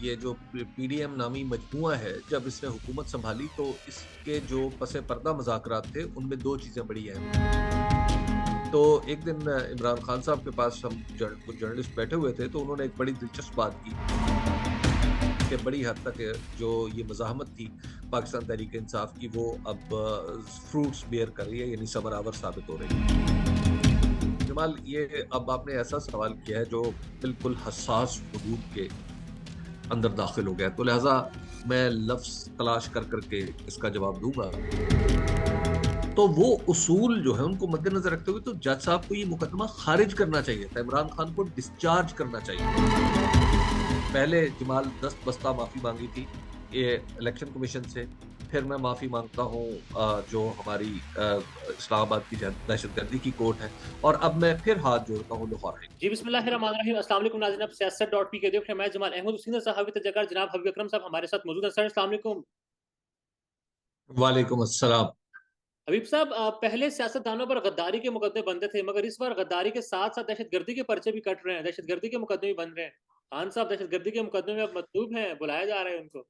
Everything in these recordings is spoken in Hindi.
ये जो पीडीएम नामी मजमुआ है, जब इसने हुकूमत संभाली तो इसके जो पसे पर्दा मुज़ाकरात थे, उनमें 2 चीज़ें बड़ी अहम थी। तो एक दिन इमरान खान साहब के पास हम कुछ जर्नलिस्ट बैठे हुए थे, तो उन्होंने एक बड़ी दिलचस्प बात की कि बड़ी हद तक जो ये मज़ाहमत थी पाकिस्तान तहरीक-ए-इंसाफ की, वो अब फ्रूट्स बेयर कर रही है, यानी समरावर साबित हो रही है। जमाल, ये अब आपने ऐसा सवाल किया है जो बिल्कुल हसास हुदूद के अंदर दाखिल हो गया है, तो लिहाजा मैं लफ्ज़ तलाश कर के इसका जवाब दूँगा। तो वो उसूल जो है उनको मद्देनज़र रखते हुए तो जज साहब को ये मुकदमा खारिज करना चाहिए था, इमरान खान को डिस्चार्ज करना चाहिए। पहले जमाल दस्त बस्ता माफ़ी माँगी थी ये इलेक्शन कमीशन से, फिर मैं माफ़ी माँगता हूँ जो हमारी इस्लामाबाद की दहशतगर्दी की कोर्ट है, और अब मैं फिर हाथ जोड़ता हूँ लाहौर हाई कोर्ट जी, बिस्मिल्लाहिर्रहमानिर्रहीम। अस्सलाम वालेकुम नाज़रीन, आप सियासत.पी के देख रहे हैं। मैं जमाल अहमद हुसैन साहब तजक्कर जनाब हबीब अकरम साहब हमारे साथ मौजूद हैं। सर अस्सलाम वालेकुम। में। वालेकुम अस्सलाम। हबीब साहब, पहले सियासतदानों पर गद्दारी के मुकदमे बनते थे, मगर इस बार गद्दारी के साथ-साथ दहशतगर्दी के पर्चे भी कट रहे हैं, दहशतगर्दी के मुकदमे भी बन रहे हैं। खान साहब दहशतगर्दी के मुकदमे में अब मतलूब हैं, बुलाया जा रहा है उनको।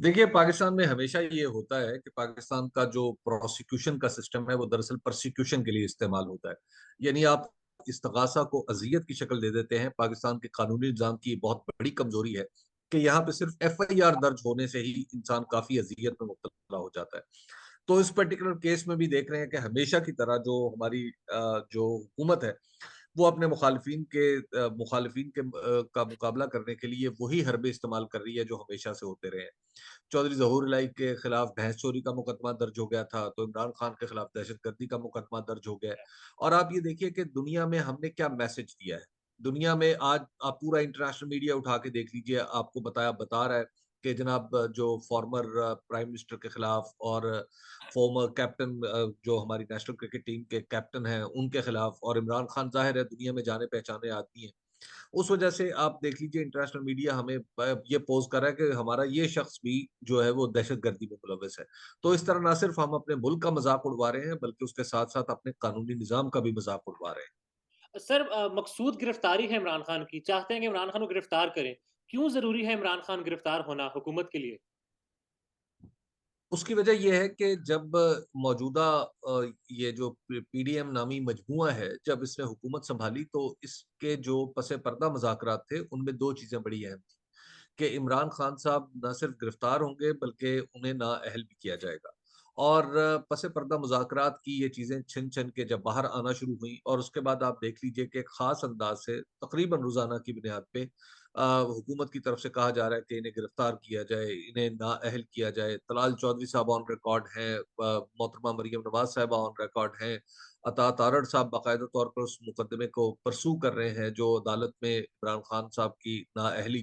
देखिए, पाकिस्तान में हमेशा ये होता है कि पाकिस्तान का जो प्रोसिक्यूशन का सिस्टम है वो दरअसल प्रोसिक्यूशन के लिए इस्तेमाल होता है। यानी आप इस्तगासा को अज़ियत की शक्ल दे देते हैं। पाकिस्तान के कानूनी निज़ाम की बहुत बड़ी कमजोरी है कि यहाँ पे सिर्फ एफआईआर दर्ज होने से ही इंसान काफी अज़ियत में मुब्तला हो जाता है। तो इस पर्टिकुलर केस में भी देख रहे हैं कि हमेशा की तरह जो हमारी जो हुकूमत है वो अपने मुखालिफिन का मुकाबला करने के लिए वही हरबे इस्तेमाल कर रही है जो हमेशा से होते रहे हैं। चौधरी ज़हूर इलाही के खिलाफ भैंस चोरी का मुकदमा दर्ज हो गया था, तो इमरान खान के खिलाफ दहशतगर्दी का मुकदमा दर्ज हो गया है। और आप ये देखिए कि दुनिया में हमने क्या मैसेज दिया है। दुनिया में आज आप पूरा इंटरनेशनल मीडिया उठा के देख लीजिए, आपको बता रहा है कि जनाब जो फॉर्मर प्राइम मिनिस्टर के खिलाफ और फॉर्मर कैप्टन जो हमारी नेशनल क्रिकेट टीम के कैप्टन हैं, उनके खिलाफ, और इमरान खान ज़ाहिर है दुनिया में जाने-पहचाने आदमी हैं। उस वजह से आप देख लीजिए इंटरनेशनल मीडिया हमें ये पोज़ कर रहा है कि हमारा ये शख्स भी जो है वो दहशतगर्दी में मुलव्वस है। तो इस तरह ना सिर्फ हम अपने मुल्क का मज़ाक उड़वा रहे हैं, बल्कि उसके साथ-साथ अपने कानूनी निज़ाम का भी मज़ाक उड़वा रहे हैं। सर, मकसूद गिरफ्तारी है इमरान खान की, चाहते हैं कि इमरान खान को गिरफ्तार करें। क्यों ज़रूरी है इमरान खान गिरफ्तार होना हुकूमत के लिए? उसकी वजह ये है कि जब मौजूदा ये जो पीडीएम नामी मजमुआ है, जब इसने हुकूमत संभाली तो इसके जो पसे पर्दा मुज़ाकरात थे, उनमें 2 चीज़ें बड़ी अहम थी कि इमरान खान साहब न सिर्फ गिरफ्तार होंगे बल्कि उन्हें नाअहल भी किया जाएगा। और पसे पर्दा मुज़ाकरात की ये चीज़ें छिन-छिन के जब बाहर आना शुरू हुई, और उसके बाद आप देख लीजिए कि एक ख़ास अंदाज़ से तकरीबन रोज़ाना की बुनियाद पे हुकूमत की तरफ से कहा जा रहा है कि इन्हें गिरफ्तार किया जाए, इन्हें नाअहल किया जाए। तलाल चौधरी साहब ऑन रिकॉर्ड हैं, मोहतरमा मरियम नवाज़ साहिबा ऑन रिकॉर्ड हैं, अता तारड़ साहब बाकायदा तौर पर उस मुकदमे को परसू कर रहे हैं जो अदालत में इमरान खान साहब की नाअहली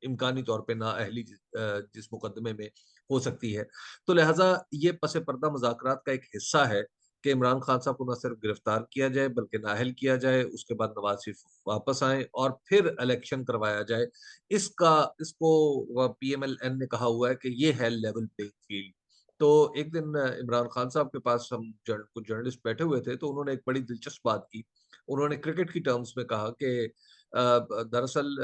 इम्कानी तौर पे नाअहली जिस मुकदमे में हो सकती है। तो लिहाजा ये पस पर्दा मुज़ाकरात का एक हिस्सा है कि इमरान खान साहब को न सिर्फ गिरफ्तार किया जाए बल्कि नाअहल किया जाए, उसके बाद नवाज़ शरीफ वापस आएँ और फिर इलेक्शन करवाया जाए। इसको पीएमएलएन ने कहा हुआ है कि ये है लेवल प्लेइंग फील्ड। तो एक दिन इमरान खान साहब के पास हम कुछ जर्नलिस्ट बैठे हुए थे, तो उन्होंने एक बड़ी दिलचस्प बात की। उन्होंने क्रिकेट की टर्म्स में कहा कि दरअसल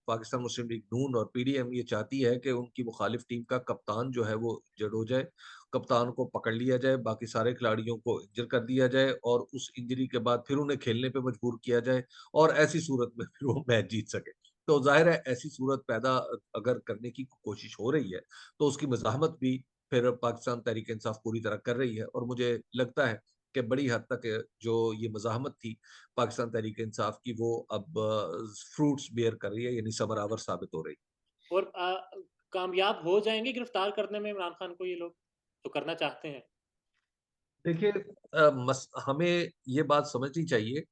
पाकिस्तान मुस्लिम लीग नून और पीडीएम ये चाहती है कि उनकी मुखालिफ टीम का कप्तान जो है वो इंजर्ड हो जाए, कप्तान को पकड़ लिया जाए, बाकी सारे खिलाड़ियों को इंजर कर दिया जाए और उस इंजरी के बाद फिर उन्हें खेलने पे मजबूर किया जाए, और ऐसी सूरत में फिर वो मैच जीत सके। तो ज़ाहिर है ऐसी सूरत पैदा अगर करने की कोशिश हो रही है, तो उसकी मज़ाहमत भी फिर पाकिस्तान तहरीक-ए-इंसाफ पूरी तरह कर रही है, और मुझे लगता है कि बड़ी हद तक जो ये मज़ाहमत थी पाकिस्तान तहरीक-ए-इंसाफ की, वो अब फ्रूट्स बेयर कर रही है, यानी समरावर साबित हो रही है। और कामयाब हो जाएँगे गिरफ्तार करने में इमरान खान को ये लोग, जो करना चाहते हैं? देखिए, हमें ये बात समझनी चाहिए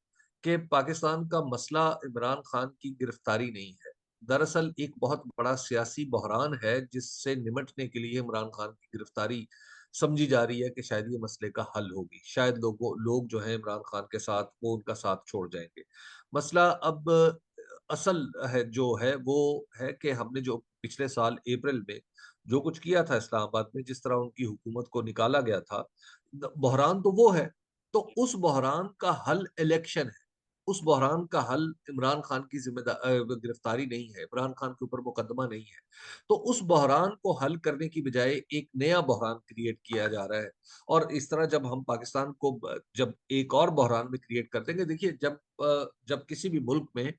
कि पाकिस्तान का मसला इमरान खान की गिरफ्तारी नहीं है। दरअसल एक बहुत बड़ा सियासी बहरान है जिससे निमटने के लिए इमरान खान की गिरफ्तारी समझी जा रही है कि शायद ये मसले का हल होगी। शायद लोग जो हैं इमरान खान के साथ वो उनका साथ छोड़ जाएँगे। मसला अब असल जो है वो है कि हमने जो पिछले साल अप्रैल में जो कुछ किया था इस्लामाबाद में, जिस तरह उनकी हुकूमत को निकाला गया था, बहरान तो वो है। तो उस बहरान का हल इलेक्शन है। उस बहरान का हल इमरान खान की गिरफ्तारी नहीं है, इमरान खान के ऊपर मुकदमा नहीं है। तो उस बहरान को हल करने की बजाय एक नया बहरान क्रिएट किया जा रहा है। और इस तरह जब हम पाकिस्तान को जब एक और बहरान में क्रिएट कर देंगे, देखिए जब किसी भी मुल्क में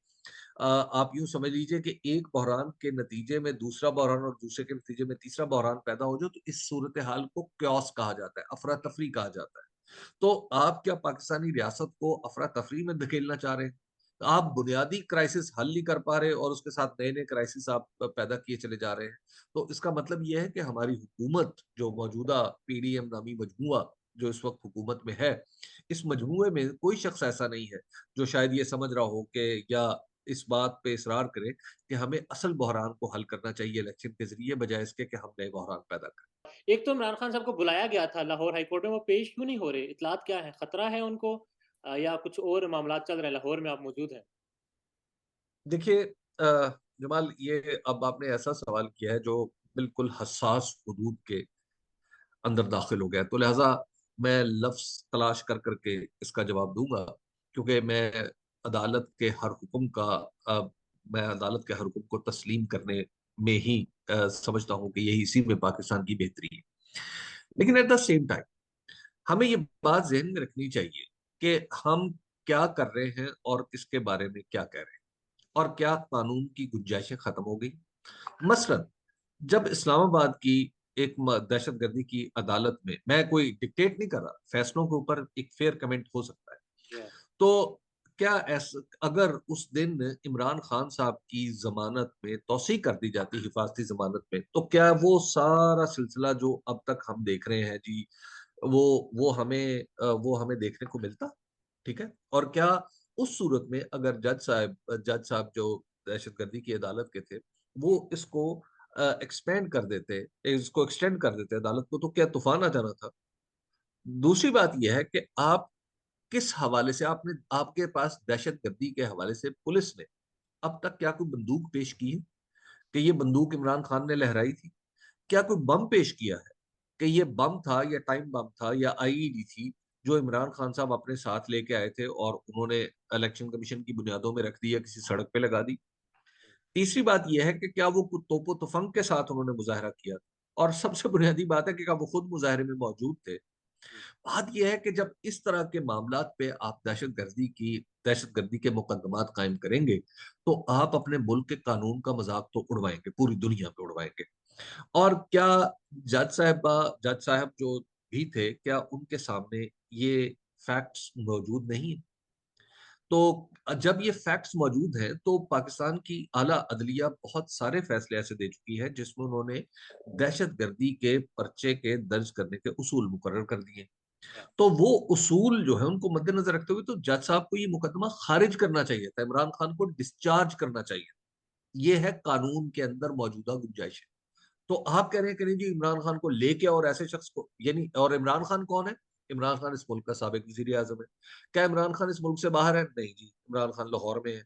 आप यूं समझ लीजिए कि एक बहरान के नतीजे में दूसरा बहरान और दूसरे के नतीजे में तीसरा बहरान पैदा हो जाए, तो इस सूरत हाल को क्योस कहा जाता है, अफरा तफरी कहा जाता है। तो आप क्या पाकिस्तानी रियासत को अफरा तफरी में धकेलना चाह रहे हैं? तो आप बुनियादी क्राइसिस हल नहीं कर पा रहे और उसके साथ नए नए क्राइसिस आप पैदा किए चले जा रहे हैं। तो इसका मतलब यह है कि हमारी हुकूमत, जो मौजूदा पीडीएम नामी मजमुआ जो इस वक्त हुकूमत में है, इस मजमुए में कोई शख्स ऐसा नहीं है जो शायद ये समझ रहा हो कि, या इस बात पे इसरार करे कि हमें असल बहरान को हल करना चाहिए इलेक्शन के जरिए, बजाय इसके कि हम नए बहरान पैदा करें। एक तो इमरान खान साहब को बुलाया गया था लाहौर हाई कोर्ट में, वो पेश क्यों नहीं हो रहे? इत्तलात क्या है? खतरा है उनको या कुछ और मामलात चल रहे हैं? लाहौर में आप मौजूद हैं। देखिए जमाल, ये अब आपने ऐसा सवाल किया है जो बिल्कुल हसास हदूद के अंदर दाखिल हो गया, तो लिहाजा मैं लफ्ज तलाश कर करके इसका जवाब दूंगा, क्योंकि अदालत के हर हुक्म का अ, मैं अदालत के हर हुक्म को तस्लीम करने में ही समझता हूँ कि यही इसी में पाकिस्तान की बेहतरी है। लेकिन एट द सेम टाइम हमें ये बात जहन में रखनी चाहिए कि हम क्या कर रहे हैं और इसके बारे में क्या कह रहे हैं, और क्या कानून की गुंजाइशें खत्म हो गई। मसलन जब इस्लामाबाद की एक दहशतगर्दी की अदालत में, मैं कोई डिक्टेट नहीं कर रहा, फैसलों के ऊपर एक फेयर कमेंट हो सकता है, या तो क्या ऐसा अगर उस दिन इमरान खान साहब की जमानत में तौसी कर दी जाती, हिफाजती जमानत में, तो क्या वो सारा सिलसिला जो अब तक हम देख रहे हैं जी, वो वो हमें देखने को मिलता? ठीक है। और क्या उस सूरत में अगर जज साहब जो दहशतगर्दी की अदालत के थे, वो इसको एक्सपेंड कर देते, इसको एक्सटेंड कर देते अदालत को, तो क्या तूफान आ जाना था? दूसरी बात यह है कि आप किस हवाले से, आपके पास दहशतगर्दी के हवाले से पुलिस ने अब तक क्या कोई बंदूक पेश की है कि ये बंदूक इमरान खान ने लहराई थी? क्या कोई बम पेश किया है कि ये बम था या टाइम बम था या आईईडी थी जो इमरान खान साहब अपने साथ लेके आए थे और उन्होंने इलेक्शन कमीशन की बुनियादों में रख दी या किसी सड़क पे लगा दी? तीसरी बात यह है कि क्या वो कुछ तोपो तफंग के साथ उन्होंने मुजाहरा किया? और सबसे बुनियादी बात है कि क्या वो खुद मुजाहरे में मौजूद थे? बात यह है कि जब इस तरह के मामलात पे आप दहशतगर्दी के मुकदमात कायम करेंगे, तो आप अपने मुल्क के कानून का मजाक तो उड़वाएंगे, पूरी दुनिया पे उड़वाएंगे। और क्या जज साहब जो भी थे, क्या उनके सामने ये फैक्ट्स मौजूद नहीं है? तो जब ये फैक्ट्स मौजूद हैं, तो पाकिस्तान की आला अदलिया बहुत सारे फैसले ऐसे दे चुकी है जिसमें उन्होंने दहशतगर्दी के पर्चे के दर्ज करने के उसूल मुकर्रर कर दिए। तो वो उसूल जो है उनको मद्देनजर रखते हुए तो जज साहब को ये मुकदमा खारिज करना चाहिए था, इमरान खान को डिस्चार्ज करना चाहिए। ये है कानून के अंदर मौजूदा गुंजाइश। तो आप कह रहे हैं कि नहीं जी, इमरान खान को लेके और ऐसे शख्स को, यानी, और इमरान खान कौन है? इमरान खान इस मुल्क का साबिक वजीर आजम है। क्या इमरान खान इस मुल्क से बाहर है? नहीं जी, इमरान खान लाहौर में है।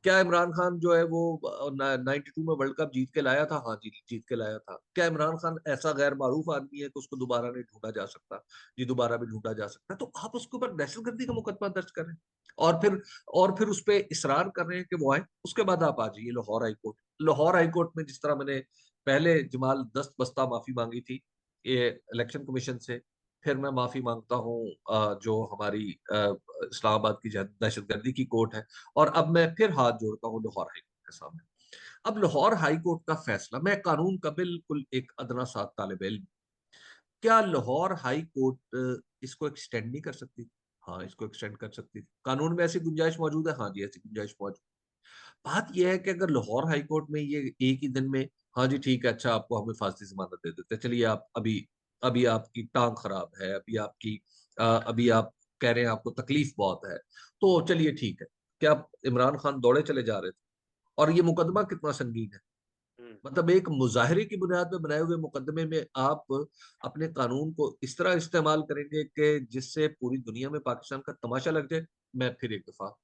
क्या इमरान खान जो है वो 92 में वर्ल्ड कप जीत के लाया था? हाँ जी, जीत के लाया था। क्या इमरान खान ऐसा गैर मारूफ आदमी है कि उसको दोबारा नहीं ढूंढा जा सकता? जी, दोबारा भी ढूंढा जा सकता है। तो आप उसके ऊपर दहशतगर्दी का मुकदमा दर्ज करें और फिर उस पर इसरार कर रहे हैं कि वो आए। उसके बाद आप आ जाइए लाहौर हाईकोर्ट। लाहौर हाईकोर्ट में जिस तरह मैंने पहले जमाल दस्त बस्ता माफी मांगी थी ये इलेक्शन कमीशन से, फिर मैं माफी मांगता हूँ जो हमारी इस्लामाबाद की दहशतगर्दी की कोर्ट है, और अब मैं फिर हाथ जोड़ता हूँ लाहौर हाई कोर्ट के सामने। अब लाहौर हाई कोर्ट का फैसला, मैं कानून का बिल्कुल एक अदना सा तालिब इल्म, क्या लाहौर हाई कोर्ट इसको एक्सटेंड नहीं कर सकती? हाँ, इसको एक्सटेंड कर सकती थी। कानून में ऐसी गुंजाइश मौजूद है, हाँ जी, ऐसी गुंजाइश मौजूद। बात यह है कि अगर लाहौर हाई कोर्ट में ये एक ही दिन में, हाँ जी ठीक है, अच्छा आपको हमें फांसी जमानत दे देते हैं, चलिए आप अभी अभी आपकी टांग खराब है, अभी आप कह रहे हैं आपको तकलीफ बहुत है, तो चलिए ठीक है। क्या इमरान खान दौड़े चले जा रहे थे? और ये मुकदमा कितना संगीन है, मतलब एक मुजाहरे की बुनियाद पे बनाए हुए मुकदमे में आप अपने कानून को इस तरह इस्तेमाल करेंगे कि जिससे पूरी दुनिया में पाकिस्तान का तमाशा लग जाए। मैं फिर एक दफा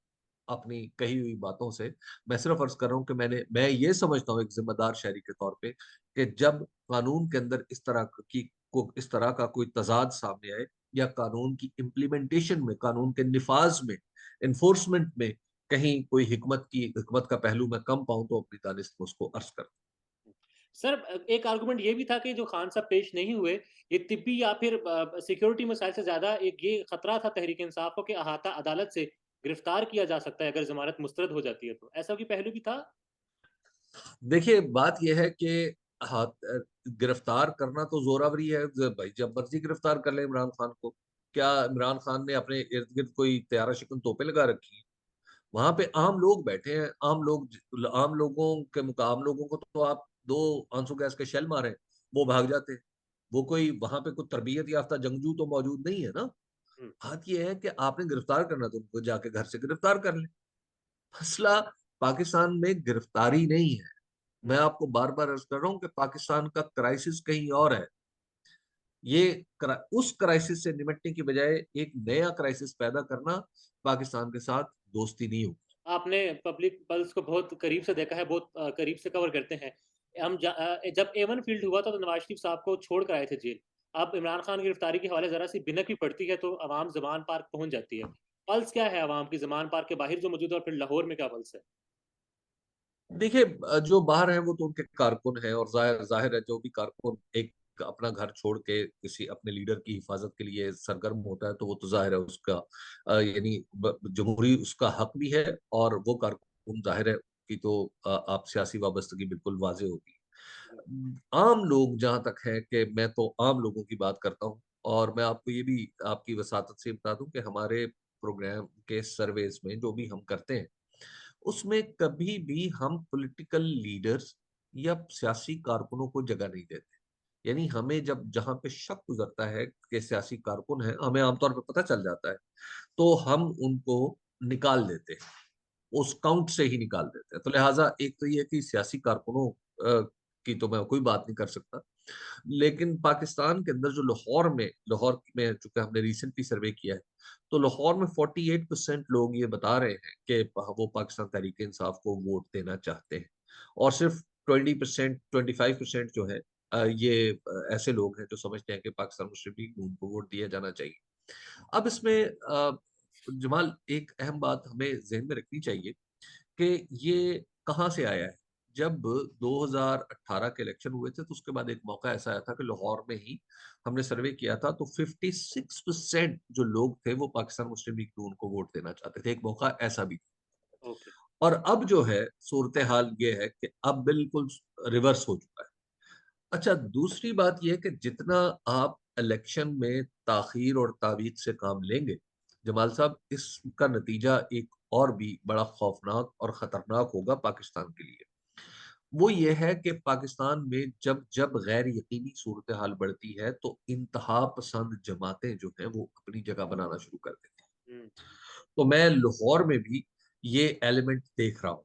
अपनी कही हुई बातों से, मैं सिर्फ अर्ज कर रहा हूँ कि मैं ये समझता हूँ एक जिम्मेदार शहरी के तौर पे कि जब कानून के अंदर इस तरह का कोई तजाद सामने आए, या कानून की इम्प्लीमेंटेशन में, कानून के निफाज में, एनफोर्समेंट में कहीं कोई हिकमत का पहलू मैं कम पाऊं तो अपनी दानिश में उसको अर्ज कर। सर एक आर्गुमेंट ये भी था कि जो खान साहब पेश नहीं हुए, ये तिब्बी या फिर सिक्योरिटी मसाइल से ज़्यादा एक ये खतरा था तहरीक इंसाफ को कि अहाता अदालत से गिरफ्तार किया जा सकता है अगर ज़मानत मुस्तरद हो जाती है तो। ऐसा कोई पहलू भी था? देखिए बात यह है कि हाँ, गिरफ्तार करना तो जोरावरी है। भाई जब मर्जी गिरफ्तार कर ले इमरान खान को। क्या इमरान खान ने अपने इर्द गिर्द कोई त्यारा शिकन तोपे लगा रखी हैं? वहां पे आम लोग बैठे हैं। आम लोगों को तो आप दो आंसू गैस के शेल मारे, वो भाग जाते हैं। वो कोई वहां पे कोई तरबियत याफ्ता जंगजू तो मौजूद नहीं है ना। हुँ, बात यह है कि आपने गिरफ्तार करना तो उनको जाके घर से गिरफ्तार कर ले। मसला पाकिस्तान में गिरफ्तारी नहीं है। हुँ। मैं आपको बार बार अर्ज कर रहा हूं कि पाकिस्तान का क्राइसिस कहीं और है। उस क्राइसिस से निपटने की बजाय एक नया क्राइसिस पैदा करना पाकिस्तान के साथ दोस्ती नहीं होगी। आपने पब्लिक पल्स को बहुत करीब से देखा है, बहुत करीब से कवर करते हैं। जब A1 फील्ड हुआ था तो नवाज शरीफ साहब को छोड़ कर आए थे जेल। अब इमरान खान की गिरफ्तारी के हवाले ज़रा सी बिनक भी पड़ती है तो अवाम ज़मान पार्क पहुँच जाती है। पल्स क्या है अवाम की ज़मान पार्क के बाहर जो मौजूद है और फिर लाहौर में क्या पल्स है? देखिए जो बाहर है वो तो उनके कारकुन है, और जाहिर जाहिर है जो भी कारकुन एक अपना घर छोड़ के किसी अपने लीडर की हिफाजत के लिए सरगर्म होता है तो वो तो जाहिर है उसका यानी जमहूरी उसका हक भी है। और वो कारकुन जाहिर है कि तो आप सियासी वाबस्तगी बिल्कुल वाजे होगी। आम लोग जहां तक है कि मैं तो आम लोगों की बात करता हूँ, और मैं आपको ये भी आपकी वसातत से बता दूं कि हमारे प्रोग्राम के सर्वेस में जो भी हम करते हैं उसमें कभी भी हम पॉलिटिकल लीडर्स या सियासी कारकुनों को जगह नहीं देते। यानी हमें जब जहां पे शक गुजरता है कि सियासी कारकुन है, हमें आमतौर पर पता चल जाता है, तो हम उनको निकाल देते हैं, उस काउंट से ही निकाल देते हैं। तो लिहाजा एक तो ये है कि सियासी कारकुनों की तो मैं कोई बात नहीं कर सकता। लेकिन पाकिस्तान के अंदर जो लाहौर में चूंकि हमने रिसेंटली सर्वे किया है, तो लाहौर में 48% लोग ये बता रहे हैं कि वो पाकिस्तान तहरीक इंसाफ को वोट देना चाहते हैं। और सिर्फ 20%, 25% जो है ये ऐसे लोग हैं जो समझते हैं कि पाकिस्तान मुस्लिम लीग नून को वोट दिया जाना चाहिए। अब इसमें जमाल एक अहम बात हमें जहन में रखनी चाहिए कि ये कहाँ से आया है। जब 2018 के इलेक्शन हुए थे तो उसके बाद एक मौका ऐसा आया था कि लाहौर में ही हमने सर्वे किया था, तो 56% जो लोग थे वो पाकिस्तान मुस्लिम लीग नून को वोट देना चाहते थे। एक मौका ऐसा भी था। ओके। और अब जो है सूरत हाल ये है कि अब बिल्कुल रिवर्स हो चुका है। अच्छा, दूसरी बात यह है कि जितना आप इलेक्शन में ताखीर और तावीज से काम लेंगे जमाल साहब, इसका नतीजा एक और भी बड़ा खौफनाक और खतरनाक होगा पाकिस्तान के लिए। वो ये है कि पाकिस्तान में जब जब गैर यकीनी सूरत हाल बढ़ती है तो इंतहा पसंद जमातें जो हैं वो अपनी जगह बनाना शुरू कर देती हैं। हुँ, तो मैं लाहौर में भी ये एलिमेंट देख रहा हूँ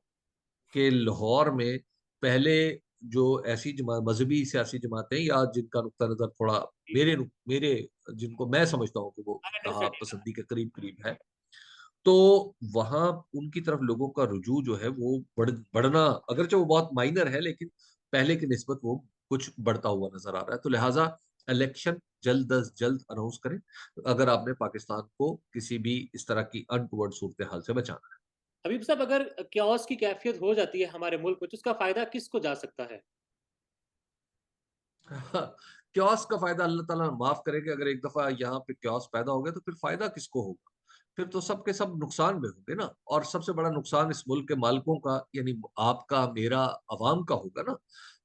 कि लाहौर में पहले जो ऐसी मजहबी सियासी जमातें या जिनका नुक्ता नजर थोड़ा जी। मेरे जिनको मैं समझता हूँ कि वो आई इंतहा अंडरस्टैंड या पसंदी के करीब करीब है, तो वहां उनकी तरफ लोगों का रुजू जो है वो बढ़ना, अगरचे वो बहुत माइनर है लेकिन पहले की निस्बत वो कुछ बढ़ता हुआ नजर आ रहा है। तो लिहाजा इलेक्शन जल्द अज जल्द अनाउंस करें अगर आपने पाकिस्तान को किसी भी इस तरह की अनटूवर्ड सूरत हाल से बचाना हबीब साहब अगर chaos की कैफ़ियत हो जाती है हमारे मुल्क में तो उसका फ़ायदा किसको जा सकता है? है। क्योस का फायदा अल्लाह ताला माफ करे कि अगर एक दफा यहाँ पे क्योस पैदा हो गया तो फिर फायदा किसको होगा? फिर तो सबके सब नुकसान में होंगे ना। और सबसे बड़ा नुकसान इस मुल्क के मालिकों का, यानी आपका, मेरा, अवाम का होगा ना।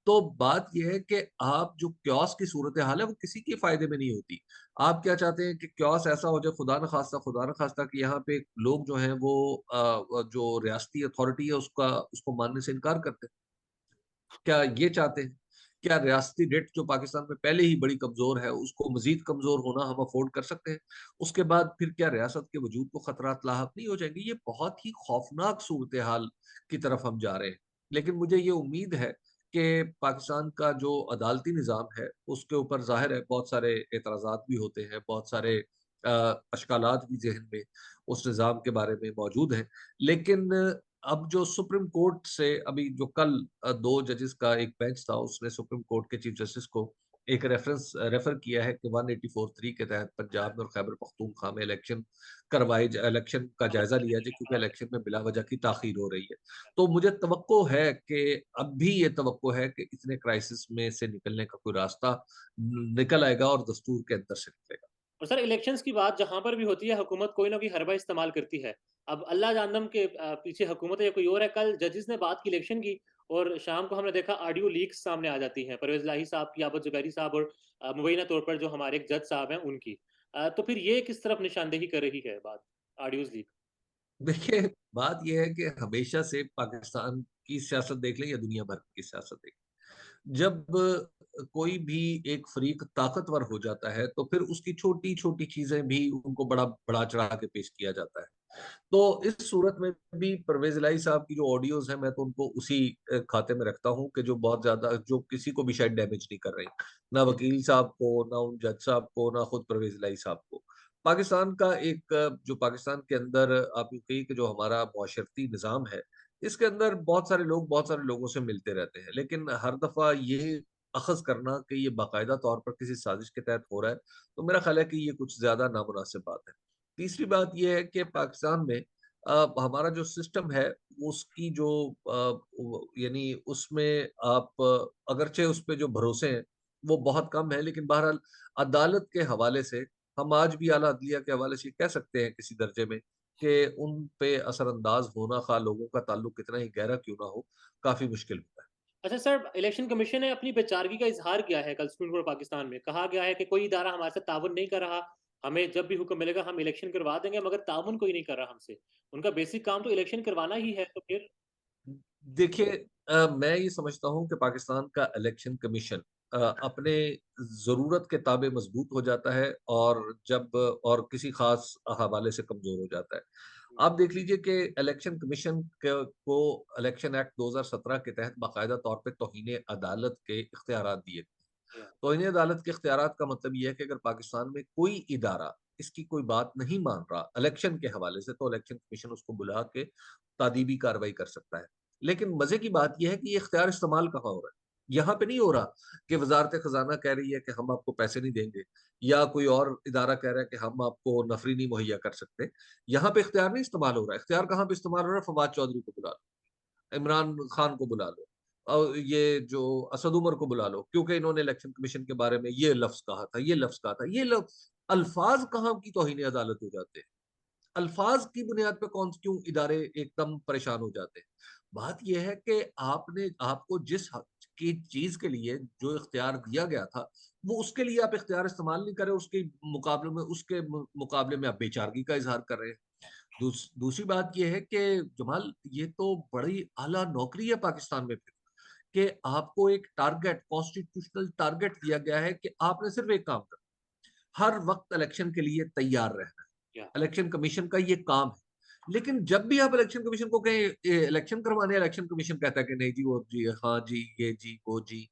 तो बात यह है कि आप जो क्योस की सूरत हाल है वो किसी के फायदे में नहीं होती। आप क्या चाहते हैं कि क्योस ऐसा हो जाए, खुदा न खास्ता कि यहाँ पे लोग जो हैं वो जो रियासती अथॉरिटी है उसका उसको मानने से इनकार करते हैं। क्या ये चाहते हैं? क्या रियासती डेट जो पाकिस्तान में पहले ही बड़ी कमजोर है उसको मजीद कमजोर होना हम अफोर्ड कर सकते हैं? उसके बाद फिर क्या रियासत के वजूद को खतरात लाहक नहीं हो जाएंगे? ये बहुत ही खौफनाक सूरत हाल की तरफ हम जा रहे हैं। लेकिन मुझे ये उम्मीद है कि पाकिस्तान का जो अदालती निज़ाम है उसके ऊपर जाहिर है बहुत सारे एतराज़ात भी होते हैं, बहुत सारे अशकालात भी जहन में उस निज़ाम के बारे में मौजूद हैं। लेकिन अब जो सुप्रीम कोर्ट से अभी जो कल दो जजेस का एक बेंच था उसने सुप्रीम कोर्ट के चीफ जस्टिस को एक रेफर किया है कि 184(3) के तहत पंजाब में और खैबर पख्तूनख्वा में इलेक्शन का जायजा लिया जाए, क्योंकि इलेक्शन में बिला वजह की ताखीर हो रही है। तो मुझे तवक्को है कि अब भी ये तवक्को है कि इतने क्राइसिस में से निकलने का कोई रास्ता निकल आएगा और दस्तूर के अंदर से निकलेगा। और सर इलेक्शंस की बात जहाँ पर भी होती है हुकूमत कोई ना कोई हरबा इस्तेमाल करती है। अब अल्लाह जानदम के पीछे हुकूमत है या कोई और है। कल जजेस ने बात की इलेक्शन की और शाम को हमने देखा ऑडियो लीक्स सामने आ जाती हैं। परवेज़ इलाही साहब की, आबद ज़ुबैरी साहब और मुबैना तौर पर जो हमारे एक जज साहब हैं उनकी। तो फिर ये किस तरफ निशानदेही कर रही है बात, ऑडियोज़ लीक? देखिए, बात ये है कि हमेशा से पाकिस्तान की सियासत देख लें या दुनिया भर की सियासत देख लें, जब कोई भी एक फ़रीक ताकतवर हो जाता है, तो फिर उसकी छोटी-छोटी चीज़ें भी उनको बड़ा बढ़ा-चढ़ा के पेश किया जाता है। तो इस सूरत में भी परवेज़ इलाही साहब की जो ऑडियोज़ हैं, मैं तो उनको उसी खाते में रखता हूँ कि जो बहुत ज़्यादा जो किसी को भी शायद डैमेज नहीं कर रही। ना वकील साहब को, ना उन जज साहब को, ना खुद परवेज़ इलाही साहब को। पाकिस्तान का एक जो पाकिस्तान के अंदर आप यूँ कहिए कि जो हमारा मुआशरती निज़ाम है, इसके अंदर बहुत सारे लोग बहुत सारे लोगों से मिलते रहते हैं। लेकिन हर दफ़ा ये अख़ज़ करना कि ये बाकायदा तौर पर किसी साज़िश के तहत हो रहा है, तो मेरा ख़्याल है कि ये कुछ ज़्यादा नामुनासिब बात है। तीसरी बात ये है कि पाकिस्तान में हमारा जो सिस्टम है, उसकी जो यानी उसमें आप अगरचे उस पे जो भरोसे हैं, वो बहुत कम है, लेकिन बहरहाल अदालत के हवाले से हम आज भी आला अदलिया के हवाले से ये कह सकते हैं किसी दर्जे में कि उन पे असरअंदाज होना, ख़्वाह लोगों का ताल्लुक कितना ही गहरा क्यों ना हो, काफ़ी मुश्किल होता है। अच्छा सर, इलेक्शन कमीशन ने अपनी बेचारगी का इज़हार किया है कल सुप्रीम कोर्ट पाकिस्तान में। कहा गया है कि कोई इदारा हमारे साथ ताउन नहीं कर रहा, हमें जब भी हुक्म मिलेगा हम इलेक्शन करवा देंगे मगर ताउन कोई नहीं कर रहा हमसे। उनका बेसिक काम तो इलेक्शन करवाना ही है, तो फिर? देखिए, मैं ये समझता हूँ कि पाकिस्तान का इलेक्शन कमीशन अपने ज़रूरत के ताबे मज़बूत हो जाता है और जब और किसी ख़ास हवाले से कमज़ोर हो जाता है। आप देख लीजिए कि इलेक्शन कमीशन क को इलेक्शन एक्ट 2017 के तहत बाकायदा तौर पे तौहीन अदालत के इख्तियारात दिए गए। या तौहीन अदालत के इख्तियारात का मतलब ये है कि अगर पाकिस्तान में कोई इदारा इसकी कोई बात नहीं मान रहा इलेक्शन के हवाले से, तो इलेक्शन कमीशन उसको बुला के तादीबी कार्रवाई कर सकता है। लेकिन मज़े की बात ये है कि ये इख्तियार इस्तेमाल कहाँ हो रहा है? यहाँ पे नहीं हो रहा कि वज़ारत-ए-ख़ज़ाना कह रही है कि हम आपको पैसे नहीं देंगे या कोई और इदारा कह रहा है कि हम आपको नफ़री नहीं मुहैया कर सकते। यहाँ पे इख्तियार नहीं इस्तेमाल हो रहा है। इख्तियार कहाँ पे इस्तेमाल हो रहा है? फवाद चौधरी को बुला लो, इमरान खान को बुला लो ये जो असद उमर को बुला लो, क्योंकि इन्होंने इलेक्शन कमीशन के बारे में ये लफ्ज़ कहा था, ये लफ्ज़ कहा था। ये लफ्ज़ अल्फ़ाज़ कहाँ की तौहीन-ए-अदालत हो जाते हैं। अल्फाज की बुनियाद पे कौन क्यों इदारे एकदम परेशान हो जाते हैं। बात ये है कि आपने आपको जिस हक की चीज़ के लिए जो इख्तियार दिया गया था, वो उसके लिए आप इख्तियार इस्तेमाल नहीं कर रहे, उसके मुकाबले में आप बेचारगी का इज़हार कर रहे हैं। दूसरी बात ये है कि जमाल, ये तो बड़ी आला नौकरी है पाकिस्तान में फिर, कि आपको एक टारगेट कॉन्स्टिट्यूशनल टारगेट दिया गया है कि आपने सिर्फ एक काम करना, हर वक़्त इलेक्शन के लिए तैयार रहना है। या इलेक्शन कमीशन का ये काम है। लेकिन जब भी आप इलेक्शन कमीशन को कहें इलेक्शन करवाने हैं, इलेक्शन कमीशन कहता है कि नहीं जी, वो जी, हाँ जी, ये जी, वो जी।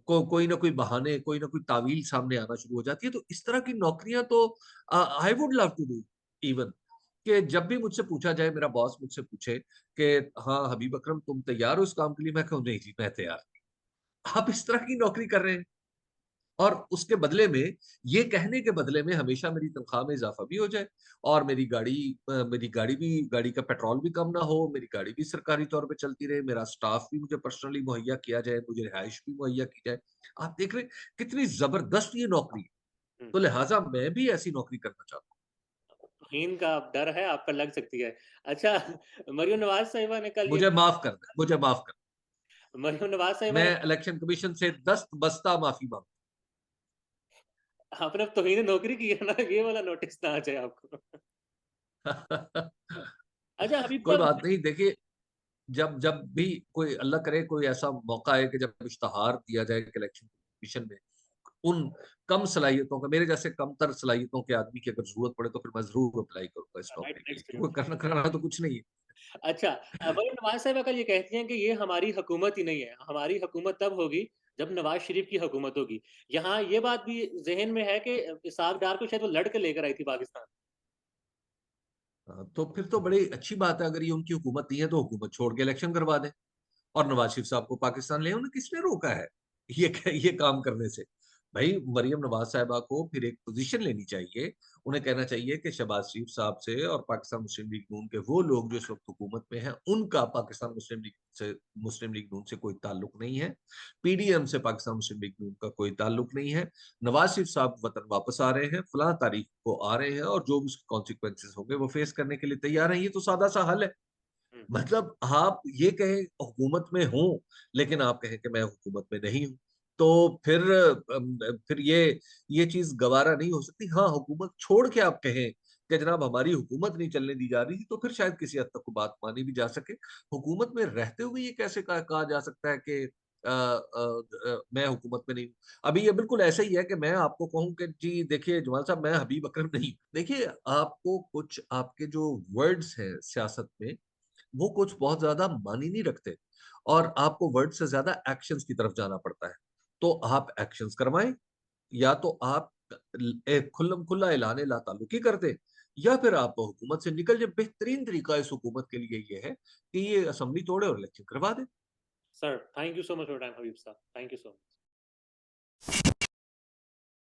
कोई ना कोई बहाने, कोई ना कोई तावील सामने आना शुरू हो जाती है। तो इस तरह की नौकरियाँ तो I would love to do even कि जब भी मुझसे पूछा जाए, मेरा बॉस मुझसे पूछे कि हाँ, हबीब अकरम तुम तैयार हो इस काम के लिए? मैं कहूँ नहीं जी, मैं तैयार नहीं। आप इस तरह की नौकरी कर रहे हैं। और उसके बदले में, ये कहने के बदले में हमेशा मेरी तनख्वाह में इज़ाफ़ा भी हो जाए और मेरी गाड़ी का पेट्रोल भी कम ना हो, मेरी गाड़ी भी सरकारी तौर पे चलती रहे, मेरा स्टाफ़ भी मुझे पर्सनली मुहैया किया जाए, मुझे रिहाइश भी मुहैया की जाए। आप देख रहे हैं कितनी ज़बरदस्त ये नौकरी है। हुँ। तो लिहाज़ा मैं भी ऐसी नौकरी करना चाहता हूँ। तौहीन का डर है, आप पर लग सकती है। अच्छा, मरियम नवाज़ साहिबा ने कल ये मुझे माफ़ कर दें। मरियम नवाज़ साहिबा मैं ने इलेक्शन कमीशन से दस्त-बस्ता माफ़ी माँगता आपने अब तौहीन नौकरी की है ना, ये वाला नोटिस ना आ जाए आपको। हूँ। अच्छा हबीब कोई साहब। बात नहीं, देखिए, जब जब भी कोई अल्लाह करे कोई ऐसा मौका आए कि जब इश्तहार दिया जाए कि इलेक्शन कमीशन में उन कम सलाहियतों का, मेरे जैसे कमतर सलाहियतों के आदमी की अगर ज़रूरत पड़े, तो फिर मैं ज़रूर अप्लाई करूँगा इस राइट नौकरी के लिए, नेक्स्ट टू यू। क्योंकि करना कराना तो कुछ नहीं है। अच्छा, मरियम नवाज़ साहिबा कल ये कहती हैं कि ये हमारी हुकूमत ही नहीं है, हमारी हुकूमत तब होगी जब नवाज़ शरीफ की हुकूमत होगी। यहाँ ये बात भी ज़हन में है कि इसहाक डार को शायद वो लड़ के लेकर आई थी पाकिस्तान। तो फिर तो बड़ी अच्छी बात है, अगर ये उनकी हुकूमत नहीं है, तो हुकूमत छोड़ के इलेक्शन करवा दें और नवाज़ शरीफ साहब को पाकिस्तान ले, उन्हें किसने रोका है ये काम करने से? भाई मरियम नवाज साहिबा को फिर एक पोजीशन लेनी चाहिए। उन्हें कहना चाहिए कि शहबाज शरीफ साहब से और पाकिस्तान मुस्लिम लीग नून के वो लोग जो इस वक्त हुकूमत में हैं, उनका पाकिस्तान मुस्लिम लीग नून से कोई ताल्लुक नहीं है। पीडीएम से पाकिस्तान मुस्लिम लीग नून का कोई ताल्लुक नहीं है। नवाज शरीफ साहब वतन वापस आ रहे हैं, फलां तारीख को आ रहे हैं, और जो भी उसके कॉन्सिक्वेंसेस होंगे वो फेस करने के लिए तैयार हैं। ये तो सादा सा हल है। हुँ, मतलब आप ये कहें हुकूमत में हूं, लेकिन आप कहें कि मैं हुकूमत में नहीं हूं, तो फिर ये चीज गवारा नहीं हो सकती। हाँ, हुकूमत छोड़ के आप कहें कि जनाब हमारी हुकूमत नहीं चलने दी जा रही थी, तो फिर शायद किसी हद तक को बात मानी भी जा सके। हुकूमत में रहते हुए ये कैसे कहा जा सकता है कि मैं हुकूमत में नहीं हूं। अभी ये बिल्कुल ऐसा ही है कि मैं आपको कहूं कि जी देखिए जमाल साहब, मैं हबीब अकरम नहीं हूं। देखिए, आपको कुछ आपके जो वर्ड्स हैं सियासत में, वो कुछ बहुत ज्यादा मानी नहीं रखते, और आपको वर्ड से ज्यादा एक्शंस की तरफ जाना पड़ता है। तो आप एक्शंस करवाएं, या तो आप एक खुल्लम खुल्ला ऐलान ला ताल्लुकी कर दें, या फिर आप हुकूमत से निकल जाए। बेहतरीन तरीका इस हुकूमत के लिए ये है कि ये असेंबली तोड़े और इलेक्शन करवा दे। Sir thank you so much for your time Habib साहब, थैंक यू सो मच।